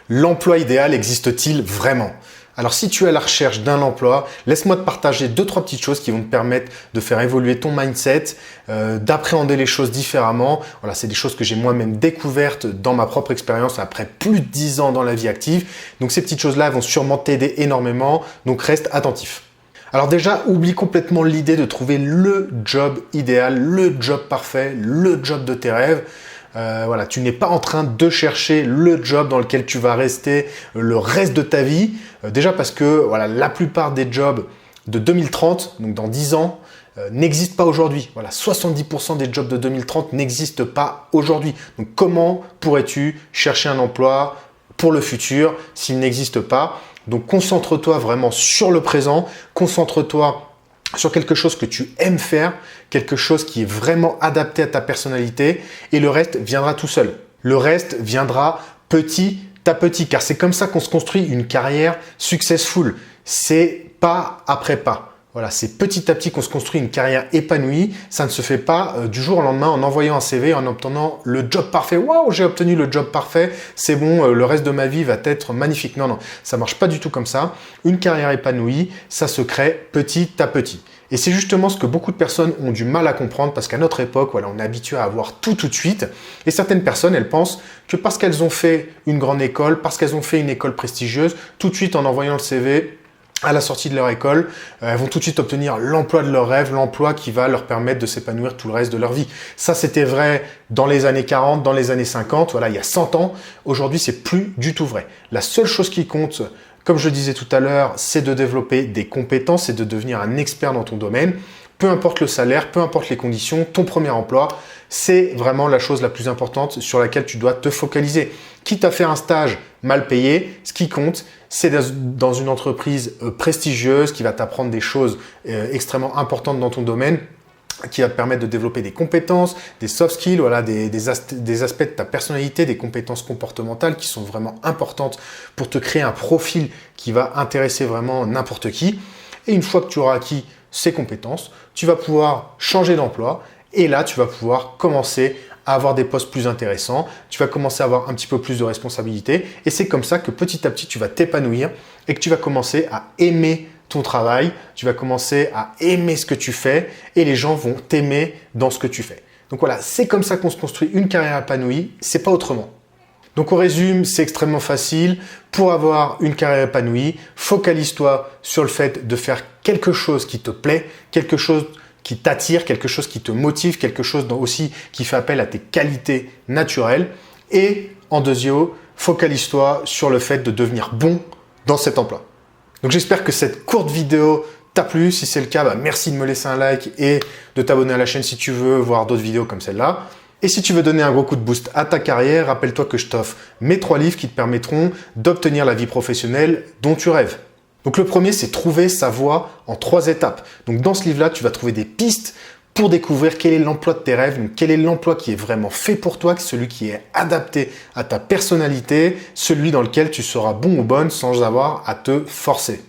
L'emploi idéal existe-t-il vraiment? Alors si tu es à la recherche d'un emploi, laisse-moi te partager 2-3 petites choses qui vont te permettre de faire évoluer ton mindset, d'appréhender les choses différemment. Voilà, c'est des choses que j'ai moi-même découvertes dans ma propre expérience après plus de 10 ans dans la vie active. Donc ces petites choses-là vont sûrement t'aider énormément, donc reste attentif. Alors déjà, oublie complètement l'idée de trouver le job idéal, le job parfait, le job de tes rêves. Voilà, tu n'es pas en train de chercher le job dans lequel tu vas rester le reste de ta vie. Déjà parce que voilà, la plupart des jobs de 2030, donc dans 10 ans, n'existent pas aujourd'hui. Voilà, 70% des jobs de 2030 n'existent pas aujourd'hui. Donc comment pourrais-tu chercher un emploi pour le futur s'il n'existe pas? Donc concentre-toi vraiment sur le présent, concentre-toi sur quelque chose que tu aimes faire, quelque chose qui est vraiment adapté à ta personnalité et le reste viendra tout seul. Le reste viendra petit à petit car c'est comme ça qu'on se construit une carrière successful. C'est pas après pas. Voilà, c'est petit à petit qu'on se construit une carrière épanouie. Ça ne se fait pas du jour au lendemain en envoyant un CV, en obtenant le job parfait. Waouh, j'ai obtenu le job parfait, c'est bon, le reste de ma vie va être magnifique. Non, non, ça marche pas du tout comme ça. Une carrière épanouie, ça se crée petit à petit. Et c'est justement ce que beaucoup de personnes ont du mal à comprendre parce qu'à notre époque, voilà, on est habitué à avoir tout de suite. Et certaines personnes, elles pensent que parce qu'elles ont fait une grande école, parce qu'elles ont fait une école prestigieuse, tout de suite en envoyant le CV, à la sortie de leur école, elles vont tout de suite obtenir l'emploi de leur rêve, l'emploi qui va leur permettre de s'épanouir tout le reste de leur vie. Ça, c'était vrai dans les années 40, dans les années 50, voilà, il y a 100 ans. Aujourd'hui, c'est plus du tout vrai. La seule chose qui compte, comme je disais tout à l'heure, c'est de développer des compétences et de devenir un expert dans ton domaine. Peu importe le salaire, peu importe les conditions, ton premier emploi, c'est vraiment la chose la plus importante sur laquelle tu dois te focaliser. Quitte à faire un stage mal payé, ce qui compte, c'est dans une entreprise prestigieuse qui va t'apprendre des choses extrêmement importantes dans ton domaine, qui va te permettre de développer des compétences, des soft skills, voilà, des aspects de ta personnalité, des compétences comportementales qui sont vraiment importantes pour te créer un profil qui va intéresser vraiment n'importe qui. Et une fois que tu auras acquis ces compétences, tu vas pouvoir changer d'emploi et là, tu vas pouvoir commencer à avoir des postes plus intéressants, tu vas commencer à avoir un petit peu plus de responsabilités et c'est comme ça que petit à petit, tu vas t'épanouir et que tu vas commencer à aimer ton travail, tu vas commencer à aimer ce que tu fais et les gens vont t'aimer dans ce que tu fais. Donc voilà, c'est comme ça qu'on se construit une carrière épanouie, c'est pas autrement. Donc on résume, c'est extrêmement facile. Pour avoir une carrière épanouie, focalise-toi sur le fait de faire quelque chose qui te plaît, quelque chose qui t'attire, quelque chose qui te motive, quelque chose aussi qui fait appel à tes qualités naturelles. Et en deuxième, focalise-toi sur le fait de devenir bon dans cet emploi. Donc j'espère que cette courte vidéo t'a plu. Si c'est le cas, merci de me laisser un like et de t'abonner à la chaîne si tu veux voir d'autres vidéos comme celle-là. Et si tu veux donner un gros coup de boost à ta carrière, rappelle-toi que je t'offre mes 3 livres qui te permettront d'obtenir la vie professionnelle dont tu rêves. Donc le premier, c'est trouver sa voie en 3 étapes. Donc dans ce livre-là, tu vas trouver des pistes pour découvrir quel est l'emploi de tes rêves, donc quel est l'emploi qui est vraiment fait pour toi, celui qui est adapté à ta personnalité, celui dans lequel tu seras bon ou bonne sans avoir à te forcer.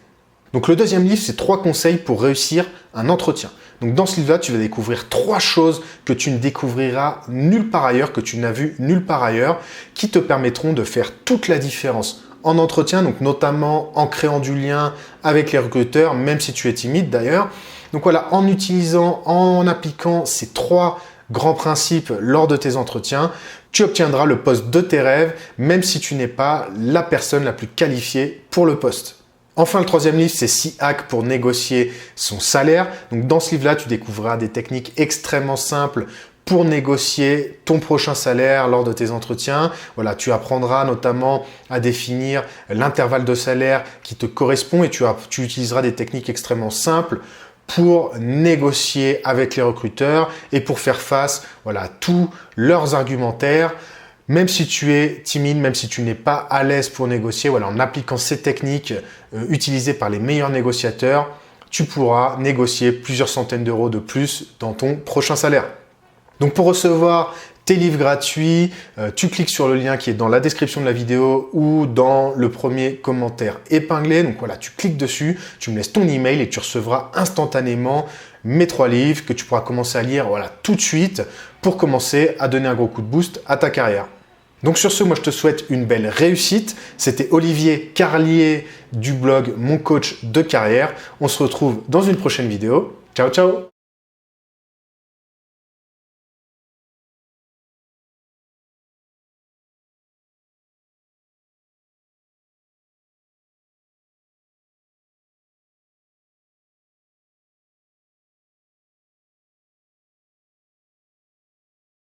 Donc le deuxième livre, c'est 3 conseils pour réussir un entretien. Donc dans ce livre-là, tu vas découvrir 3 choses que tu ne découvriras nulle part ailleurs, que tu n'as vu nulle part ailleurs, qui te permettront de faire toute la différence en entretien, donc notamment en créant du lien avec les recruteurs, même si tu es timide d'ailleurs. Donc voilà, en appliquant ces 3 grands principes lors de tes entretiens, tu obtiendras le poste de tes rêves, même si tu n'es pas la personne la plus qualifiée pour le poste. Enfin, le troisième livre, c'est 6 hacks pour négocier son salaire. Donc, dans ce livre-là, tu découvriras des techniques extrêmement simples pour négocier ton prochain salaire lors de tes entretiens. Voilà, tu apprendras notamment à définir l'intervalle de salaire qui te correspond et tu utiliseras des techniques extrêmement simples pour négocier avec les recruteurs et pour faire face, voilà, à tous leurs argumentaires. Même si tu es timide, même si tu n'es pas à l'aise pour négocier, voilà, en appliquant ces techniques utilisées par les meilleurs négociateurs, tu pourras négocier plusieurs centaines d'euros de plus dans ton prochain salaire. Donc pour recevoir tes livres gratuits, tu cliques sur le lien qui est dans la description de la vidéo ou dans le premier commentaire épinglé. Donc voilà, tu cliques dessus, tu me laisses ton email et tu recevras instantanément mes 3 livres que tu pourras commencer à lire, voilà, tout de suite pour commencer à donner un gros coup de boost à ta carrière. Donc sur ce, moi je te souhaite une belle réussite. C'était Olivier Carlier du blog Mon Coach de Carrière. On se retrouve dans une prochaine vidéo. Ciao, ciao!